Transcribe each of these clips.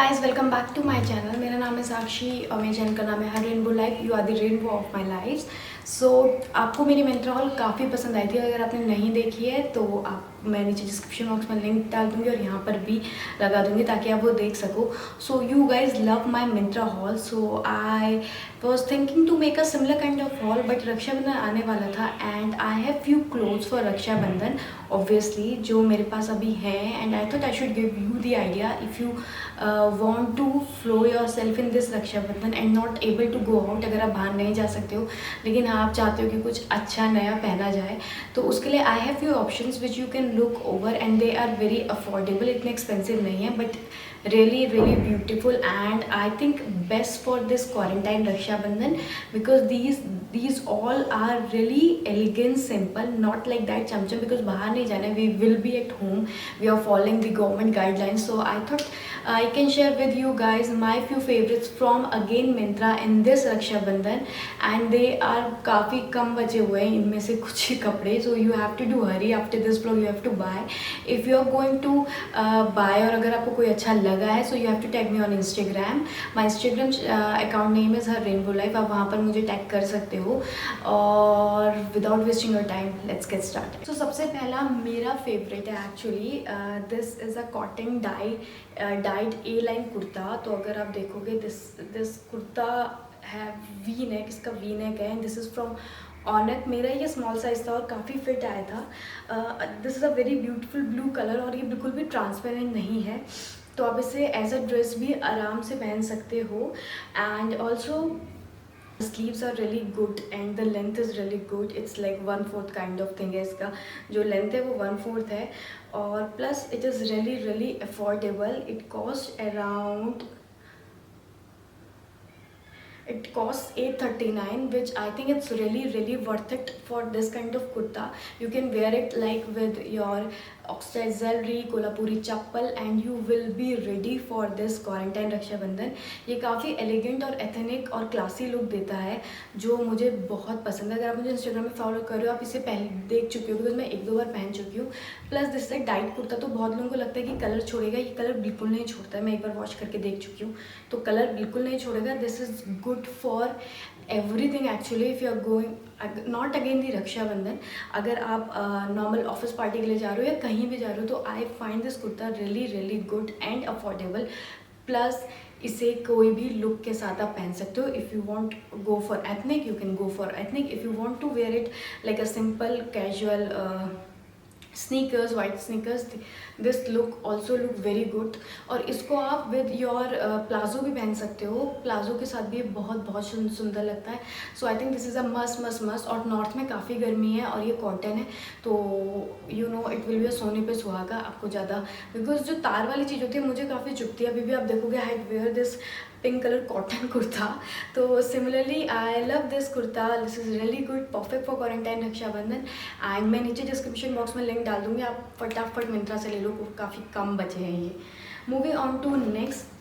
Guys, welcome back to my channel. मेरा नाम है साक्षी और मेरे चैनल का नाम है her rainbow life. You are the rainbow of my life. So आपको मेरी मिंत्रा हॉल काफ़ी पसंद आई थी। अगर आपने नहीं देखी है तो मैं नीचे डिस्क्रिप्शन बॉक्स में लिंक डाल दूँगी और यहाँ पर भी लगा दूँगी ताकि आप वो देख सको। So you guys love my Myntra haul, so I was thinking to make a similar kind of haul, but Rakshabandhan आने वाला था and I have few clothes for Rakshabandhan obviously जो मेरे पास अभी हैं, and I thought I should give you the idea if you want to flow yourself in this Rakshabandhan and not able to go out. अगर आप बाहर नहीं जा सकते हो लेकिन हाँ आप चाहते हो कि कुछ अच्छा नया पहना जाए, तो उसके लिए I have few options which you can look over and they are very affordable. इतने एक्सपेंसिव नहीं है but really really beautiful, and I think best for this quarantine Rakshabandhan because these all are really elegant, simple, not like that chamcham because bahar nahi jana, we will be at home, we are following the government guidelines. So I thought I can share with you guys my few favorites from again Myntra in this Rakshabandhan, and they are काफ़ी कम बचे हुए हैं इनमें से कुछ ही कपड़े. So you have to do hurry after this vlog, you have to buy if you are going to buy. और अगर आपको कोई अच्छा लगा है so you have to tag me on Instagram. My Instagram account name is her rainbow life. आप वहाँ पर मुझे टैग कर सकते हो. और without wasting your time let's get start. So सबसे पहला मेरा फेवरेट है actually, this is a cotton dyed A line kurta. तो अगर आप देखोगे दिस कुर्ता है वी नेक, इसका वी नेक है एंड दिस इज़ फ्रॉम ऑनक. मेरा ये स्मॉल साइज़ था और काफ़ी फिट आया था. This is a very beautiful blue colour और ये बिल्कुल भी ट्रांसपेरेंट नहीं है, तो आप इसे एज अ ड्रेस भी आराम से पहन सकते हो. And also sleeves are really good and the length is really good. It's like 1/4 kind of thing है. इसका जो लेंथ है वो 1/4 है और plus it is really really affordable. It cost around it costs 839, which I think it's really really worth it for this kind of kurta. You can wear it like with your oxide jewelry, kolhapuri chappal, and you will be ready for this quarantine Rakshabandhan. ये काफ़ी elegant और ethnic और classy look देता है जो मुझे बहुत पसंद है. अगर आप मुझे इंस्टाग्राम में फॉलो कर रहे हो आप इसे पहले देख चुके हो बिकॉज मैं 1-2 बार पहन चुकी हूँ. Plus this like diet kurta तो बहुत लोगों को लगता है कि कलर छोड़ेगा, ये कलर बिल्कुल नहीं छोड़ता है. मैं एक बार वॉश करके देख चुकी हूँ तो कलर बिल्कुल नहीं छोड़ेगा. This is good for everything actually. If you are going not again the Rakshabandhan, अगर आप नॉर्मल ऑफिस पार्टी के लिए जा रहे हो या कहीं भी जा रहे हो तो I find this kurta really really good and affordable. Plus इसे कोई भी लुक के साथ आप पहन सकते हो. If you want go for ethnic you can go for ethnic. If you want to wear it like a simple casual sneakers, white sneakers, this look also look very good. और इसको आप with your palazzo भी पहन सकते हो. Palazzo के साथ भी ये बहुत सुंदर लगता है. So I think this is a must. और नॉर्थ में काफ़ी गर्मी है और ये कॉटन है तो you know it will be a सोने पे सुहागा आपको ज़्यादा. बिकॉज जो तार वाली चीज़ होती है मुझे काफ़ी चुभती है. अभी भी आप देखोगे I wear this pink colour cotton kurta. तो similarly I love this kurta. This is really good, perfect for quarantine Rakshabandhan. And मैं नीचे डिस्क्रिप्शन बॉक्स में लिंक डाल दूँगी, आप फटाफट मिंत्रा से ले लो, काफ़ी कम बचे हैं ये. Moving on to next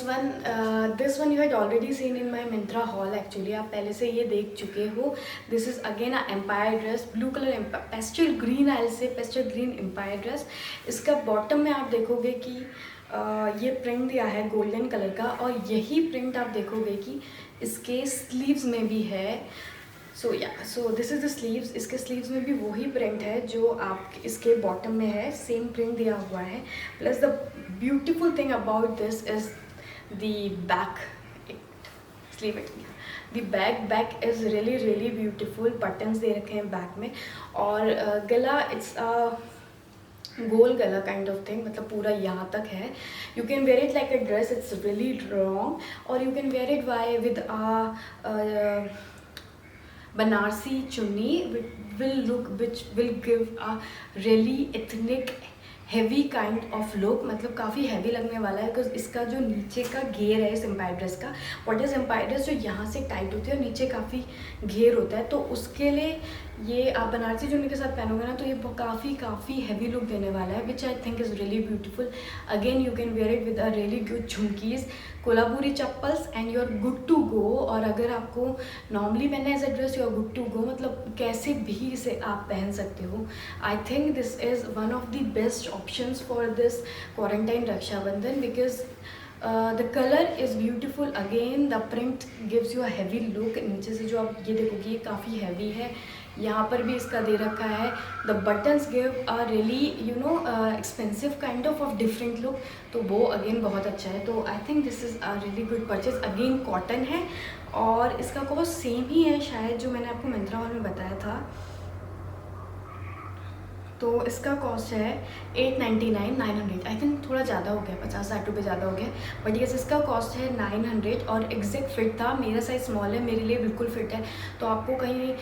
one, this one you had already seen in my Myntra haul. Actually आप पहले से ये देख चुके हो. This is again a empire dress, blue colour pastel green, I say pastel green empire dress. इसका bottom में आप देखोगे कि ये प्रिंट दिया है गोल्डन कलर का और यही प्रिंट आप देखोगे कि इसके स्लीव्स में भी है. सो दिस इज़ द स्लीव्स. इसके स्लीव्स में भी वही प्रिंट है जो आप इसके बॉटम में है, सेम प्रिंट दिया हुआ है. Plus the beautiful thing about this is the back sleeve. The back is really really beautiful. Buttons दे रखे हैं बैक में और गला इट्स गोल गला काइंड ऑफ थिंग, मतलब पूरा यहाँ तक है. You can wear it like a dress, it's really long. और यू कैन वेयर इट वाई with Banarasi chunni which will give a really ethnic heavy kind of look. मतलब काफ़ी हैवी लगने वाला है बिकॉज इसका जो नीचे का घेर है इस एम्पायर ड्रेस का, व्हाट इज़ एम्पायर ड्रेस, जो यहाँ से टाइट होती है और नीचे काफ़ी घेर होता है, तो उसके लिए ये आप बनारसी चुन्नी के साथ पहनोगे ना तो ये काफ़ी हैवी लुक देने वाला है, which I think is really beautiful. Again you can wear it with a really good jhumkis, Kolhapuri chappals and you are good to go. और अगर आपको नॉर्मली पहनना है as a dress, you are good to go. मतलब कैसे भी इसे आप पहन सकते हो. I think this is one of the best options for this quarantine Rakshabandhan, because the colour is beautiful. Again the print gives you a heavy look. नीचे से जो आप ये देखोगे ये काफ़ी हैवी है. यहाँ पर भी इसका दे रखा है. The buttons give a really expensive kind of different look. तो वो अगेन बहुत अच्छा है. तो I think this is a really good purchase. Again cotton है और इसका कॉस्ट सेम ही है शायद जो मैंने आपको मिंत्रा हॉल में बताया था. तो इसका कॉस्ट है 899 900. आई थिंक थोड़ा ज़्यादा हो गया, 50-60 रुपये ज़्यादा हो गया. बट यस, इसका कॉस्ट है 900 और एग्जैक्ट फिट था. मेरा साइज़ स्मॉल है, मेरे लिए बिल्कुल फिट है. तो आपको कहीं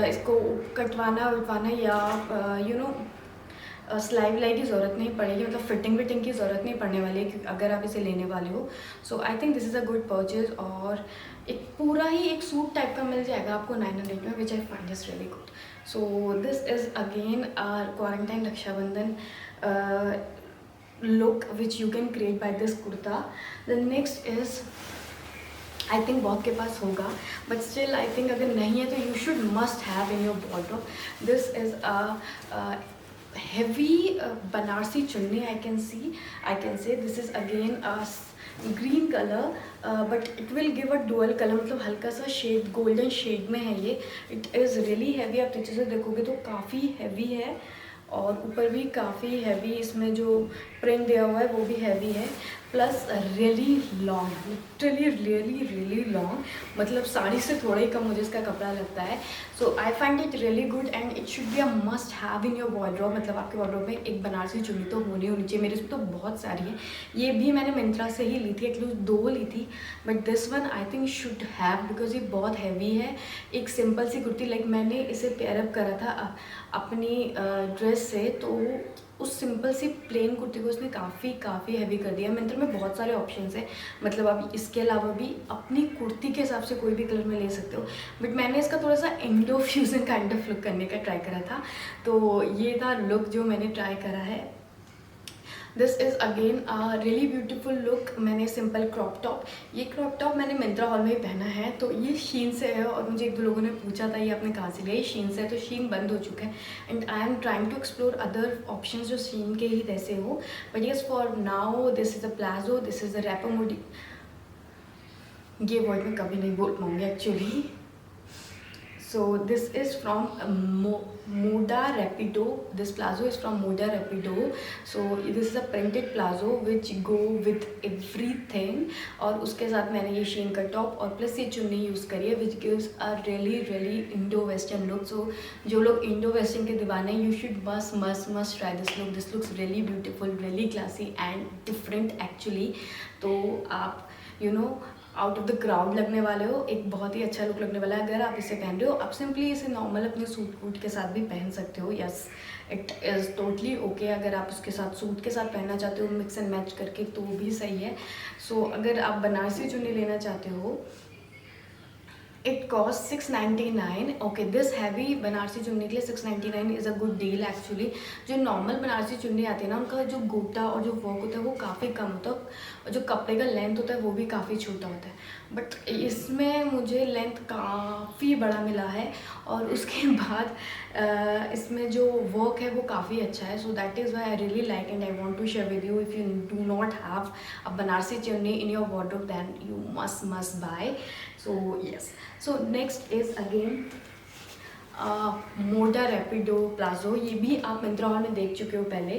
इसको कटवाना या सिलाई विलाई की ज़रूरत नहीं पड़ेगी. मतलब फिटिंग की ज़रूरत नहीं पड़ने वाली है अगर आप इसे लेने वाले हो. So I think this is a good purchase. और एक पूरा ही एक सूट टाइप का मिल जाएगा आपको 900 में, which I find is really good. So this is again our quarantine Rakshabandhan look which you can create by this kurta. The next is, I think बहुत के पास होगा, बट स्टिल आई थिंक अगर नहीं है तो you should must have in your wardrobe. This is a heavy Banarsi chunni. I can say this is again a green color, but it will give a dual color. मतलब हल्का सा shade golden shade में है ये. It is really heavy. आप नीचे से देखोगे तो काफ़ी हैवी है और ऊपर भी काफ़ी हैवी. इसमें जो प्रिंट दिया हुआ है वो भी हैवी है, plus really long, literally really long. मतलब साड़ी से थोड़ा ही कम मुझे इसका कपड़ा लगता है. So I find it really good and it should be a must have in your wardrobe. मतलब आपके वॉर्डरोब में एक बनारसी चुन्नी तो होनी चाहिए. मेरे इसमें तो बहुत सारी है. ये भी मैंने मिंत्रा से ही ली थी, एटलीस्ट 2 ली थी, but this one I think should have because ये बहुत हैवी है. एक सिंपल सी कुर्ती, लाइक मैंने इसे पेयरअप करा था अपनी ड्रेस से, तो उस सिंपल सी प्लेन कुर्ती को उसने काफ़ी हैवी कर दिया. मिंत्रा में बहुत सारे ऑप्शंस हैं. मतलब आप इसके अलावा भी अपनी कुर्ती के हिसाब से कोई भी कलर में ले सकते हो. बट मैंने इसका थोड़ा सा Indo fusion kind of look करने का ट्राई करा था. तो ये था लुक जो मैंने ट्राई करा है. This is again a really beautiful look. मैंने सिंपल क्रॉप टॉप, ये क्रॉप टॉप मैंने मिंत्रा हॉल में ही पहना है. तो ये शीन से है और मुझे 1-2 लोगों ने पूछा था ये आपने कहाँ से लिया. ये शीन से है, तो शीन बंद हो चुका है and I am trying to explore other option जो शीन के ही जैसे हो. But yes, for now this is a palazzo, this is a wrapper मोडी. ये वर्ड मैं कभी नहीं बोल पाऊँगी एक्चुअली. So this is from Moda Rapido. This plazo is from Moda Rapido. So this is a printed plazo which go with everything. और उसके साथ मैंने ये शीन का टॉप और प्लस ये चुन्नी यूज़ करी है which gives a really Indo western look. So जो लोग इंडो वेस्टर्न के दीवाने हैं, you should must try this look. This looks really beautiful, really classy and different actually. तो आप आउट ऑफ द क्राउड लगने वाले हो. एक बहुत ही अच्छा लुक लगने वाला है अगर आप इसे पहन रहे हो. आप सिंपली इसे नॉर्मल अपने सूट वूट के साथ भी पहन सकते हो. Yes, it is totally okay. अगर आप उसके साथ सूट के साथ पहनना चाहते हो मिक्स एंड मैच करके तो भी सही है. सो अगर आप बनारसी चुन्नी लेना चाहते हो, it cost 699. Okay, this heavy Banarasi चुन्नी के लिए 699 is a good deal actually. जो नॉर्मल बनारसी चुन्नी आती है ना, उनका जो गोटा और जो वर्क होता है वो काफ़ी कम होता है और जो कपड़े का लेंथ होता है वो भी काफ़ी छोटा होता है. बट इसमें मुझे लेंथ काफ़ी बड़ा मिला है और उसके बाद इसमें जो वर्क है वो काफ़ी अच्छा है. So that is why I really like and I want to share with you. If you do not have a Banarasi chunni in your wardrobe then you must buy. So yes, so next is again Moda Rapido palazzo. ये भी आप Myntra hall में देख चुके हो पहले.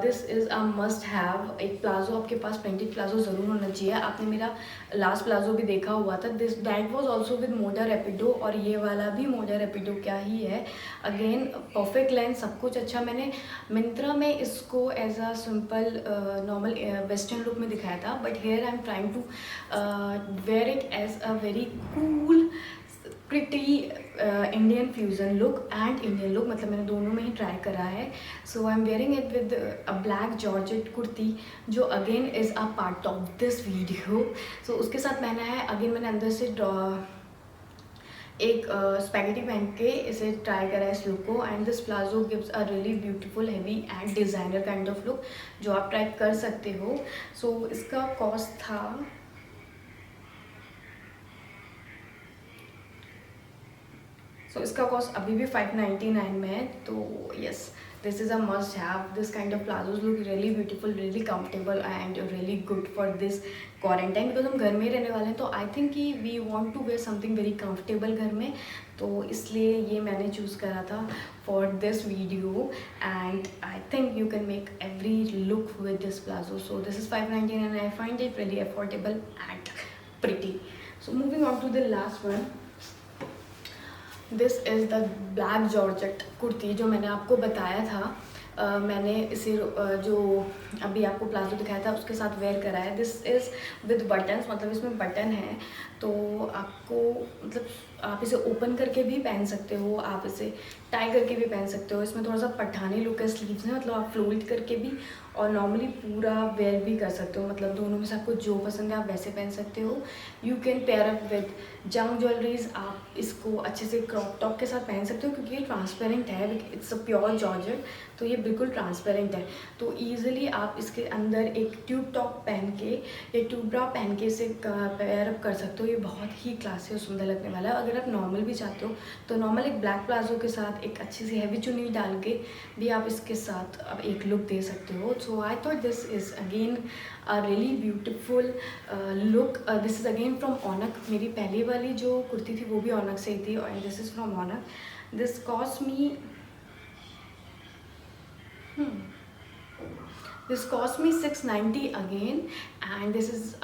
This is a must have. एक palazzo आपके पास प्रिंटेड प्लाजो ज़रूर होना चाहिए. आपने मेरा लास्ट प्लाजो भी देखा हुआ था. This that was also with Moda Rapido और ये वाला भी मोडा रैपिडो क्या ही है. अगेन परफेक्ट लेंथ, सब कुछ अच्छा. मैंने मिंत्रा में इसको as a simple normal western look में दिखाया था, but here I am trying to wear it as a very cool pretty Indian fusion look and Indian look. मतलब मैंने दोनों में ही ट्राई करा है. So I am wearing it with a black georgette kurti जो again is a part of this video. So उसके साथ पहना है. अगेन मैंने अंदर से एक स्पैगेटी पहन के इसे ट्राई करा इस लुक को, and this palazzo gives a really beautiful heavy and designer kind of look जो आप ट्राई कर सकते हो। सो इसका कॉस्ट था इसका कॉस्ट अभी भी 599 में है। तो yes, this is a must have. This kind of palazzos look really beautiful, really comfortable and really good for this quarantine, because हम घर में रहने वाले हैं। तो आई थिंक कि we want to wear something very comfortable घर में, तो इसलिए ये मैंने चूज़ करा था for this video, and I think you can make every look with this palazzo. So this is 599 and I find it really affordable and pretty. So moving on to the last one, this is the black georgette kurti जो मैंने आपको बताया था। मैंने इसे जो अभी आपको प्लाजो दिखाया था उसके साथ वेयर करा है। दिस इज़ विद बटन्स, मतलब इसमें बटन है, तो आपको मतलब आप इसे ओपन करके भी पहन सकते हो, आप इसे टाई करके भी पहन सकते हो। इसमें थोड़ा सा पठानी लुक है स्लीव्स में, मतलब आप फ्लोल्ड करके भी और नॉर्मली पूरा वेयर भी कर सकते हो, मतलब दोनों में से आपको जो पसंद है आप वैसे पहन सकते हो। You can pair up with जंग ज्वेलरीज, आप इसको अच्छे से क्रॉप टॉप के साथ पहन सकते हो क्योंकि ये ट्रांसपेरेंट है, इट्स अ प्योर जॉर्जेट, तो ये बिल्कुल ट्रांसपेरेंट है। तो ईजिली आप इसके अंदर एक ट्यूब टॉप पहन के या ट्यूब ब्रा पहन के इसे पेयर अप कर सकते हो। ये बहुत ही क्लासी और सुंदर लगने वाला है। अगर आप नॉर्मल भी चाहते हो तो नॉर्मल एक ब्लैक प्लाजो के साथ एक अच्छी सी हैवी चुन्नी डाल के भी आप इसके साथ अब एक लुक दे सकते हो। So I thought this is again a really beautiful look. This is again from Aunak. मेरी पहली वाली जो कुर्ती थी वो भी ऑनक से ही थी, and this is from Aunak. This cost me this cost me 690 again, and this is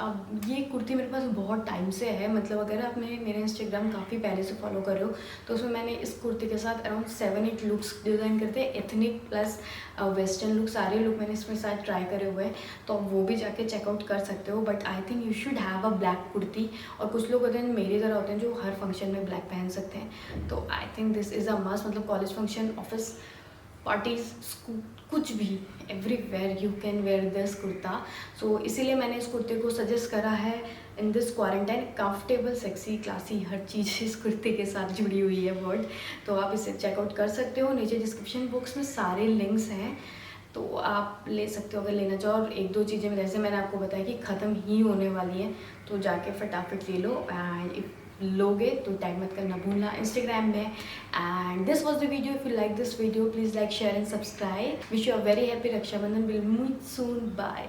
ये कुर्ती मेरे पास बहुत टाइम से है, मतलब अगर आप मेरे इंस्टाग्राम काफ़ी पहले से फॉलो कर रहे हो तो उसमें मैंने इस कुर्ती के साथ अराउंड 7-8 लुक्स डिज़ाइन करते हैं, एथनिक प्लस वेस्टर्न लुक, सारे लुक मैंने इसमें साथ ट्राई करे हुए हैं, तो आप वो भी जाके चेकआउट कर सकते हो। But I think you should have a black kurti, और कुछ लोग होते हैं मेरी तरह होते हैं जो हर फंक्शन में ब्लैक पहन सकते हैं, तो I think this is a must, मतलब कॉलेज फंक्शन, ऑफिस पार्टीज, कुछ भी, everywhere you can wear this kurta. So इसीलिए मैंने इस कुर्ते को सजेस्ट करा है in this quarantine. Comfortable, sexy, classy, हर चीज़ इस कुर्ते के साथ जुड़ी हुई है वर्ड, तो आप इसे चेकआउट कर सकते हो। नीचे डिस्क्रिप्शन बॉक्स में सारे लिंक्स हैं, तो आप ले सकते हो अगर लेना चाहो। और एक दो चीज़ें जैसे मैंने आपको बताया कि ख़त्म ही होने वाली हैं, तो जाके फटाफट ले लो, एंड इफ लोगे तो टैग मत करना भूलना इंस्टाग्राम में। And this was the video. If you like this video please like, share and subscribe. Wish you a very happy Rakshabandhan. Will meet soon, bye.